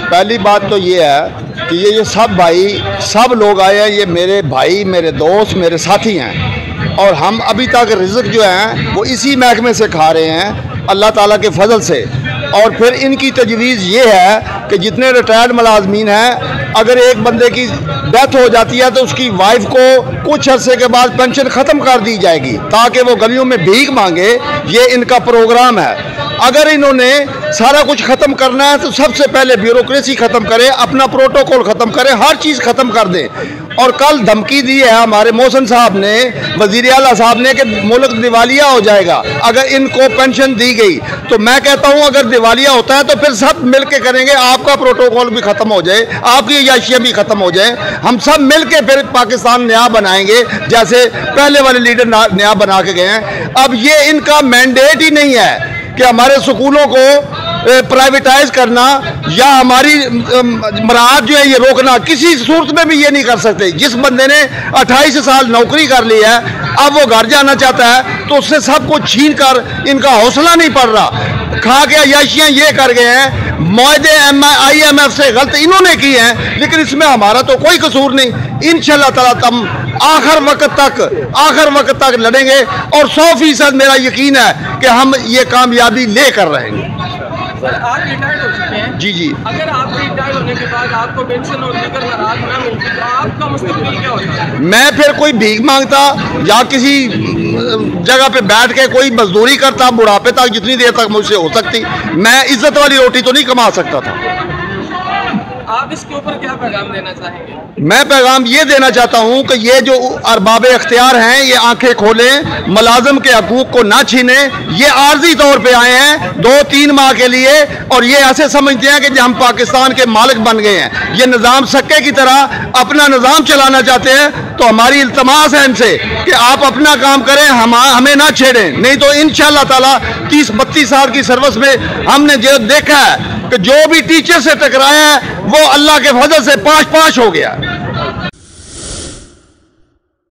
पहली बात तो ये है कि ये सब भाई सब लोग आए हैं, ये मेरे भाई, मेरे दोस्त, मेरे साथी हैं और हम अभी तक रिज़्क जो है वो इसी महकमे से खा रहे हैं अल्लाह ताला के फजल से। और फिर इनकी तजवीज़ ये है कि जितने रिटायर्ड मुलाजमीन हैं, अगर एक बंदे की डेथ हो जाती है तो उसकी वाइफ को कुछ अरसे के बाद पेंशन ख़त्म कर दी जाएगी ताकि वो गलियों में भीख मांगे। ये इनका प्रोग्राम है। अगर इन्होंने सारा कुछ ख़त्म करना है तो सबसे पहले ब्यूरोक्रेसी ख़त्म करें, अपना प्रोटोकॉल ख़त्म करें, हर चीज़ ख़त्म कर दें। और कल धमकी दी है हमारे मोहसिन साहब ने, वज़ीर आला साहब ने, कि मुल्क दिवालिया हो जाएगा अगर इनको पेंशन दी गई। तो मैं कहता हूं अगर दिवालिया होता है तो फिर सब मिल के करेंगे, आपका प्रोटोकॉल भी ख़त्म हो जाए, आपकी अयाशियाँ भी ख़त्म हो जाए, हम सब मिल के फिर पाकिस्तान नया बनाएंगे जैसे पहले वाले लीडर नया बना के गए हैं। अब ये इनका मैंडेट ही नहीं है कि हमारे स्कूलों को प्राइवेटाइज करना या हमारी मराहत जो है ये रोकना, किसी सूरत में भी ये नहीं कर सकते। जिस बंदे ने 28 साल नौकरी कर ली है, अब वो घर जाना चाहता है तो उससे सब कुछ छीन कर इनका हौसला नहीं पड़ रहा। खा के अयाशियाँ ये कर गए हैं, मुआहदे IMF से गलत इन्होंने की हैं, लेकिन इसमें हमारा तो कोई कसूर नहीं। इंशाअल्लाह ताला हम आखिर वक्त तक लड़ेंगे और 100% मेरा यकीन है कि हम ये कामयाबी लेकर रहेंगे। सर, आप रिटायर्ड हो चुके हैं। जी जी। अगर आप रिटायर्ड होने के बाद आपको पेंशन और लेकर नाराज ना मिलती तो आपका मुस्तकबिल क्या होता? मैं फिर कोई भीख मांगता या किसी जगह पे बैठ के कोई मजदूरी करता बुढ़ापे तक, जितनी देर तक मुझसे हो सकती। मैं इज्जत वाली रोटी तो नहीं कमा सकता था। आप इसके ऊपर क्या पैगाम देना चाहेंगे? मैं पैगाम ये देना चाहता हूँ कि ये जो अरबाब इख्तियार हैं ये आंखें खोलें, मुलाजिम के हकूक को ना छीनें। ये आर्जी तौर पे आए हैं 2-3 माह के लिए और ये ऐसे समझते हैं कि हम पाकिस्तान के मालिक बन गए हैं। ये निज़ाम सक्के की तरह अपना निज़ाम चलाना चाहते हैं। तो हमारी इल्तमास है इनसे कि आप अपना काम करें, हमें ना छेड़ें, नहीं तो इंशाअल्लाह ताला 30-32 साल की सर्विस में हमने जो देखा है कि जो भी टीचर से टकराया है वो अल्लाह के फजल से पाश हो गया।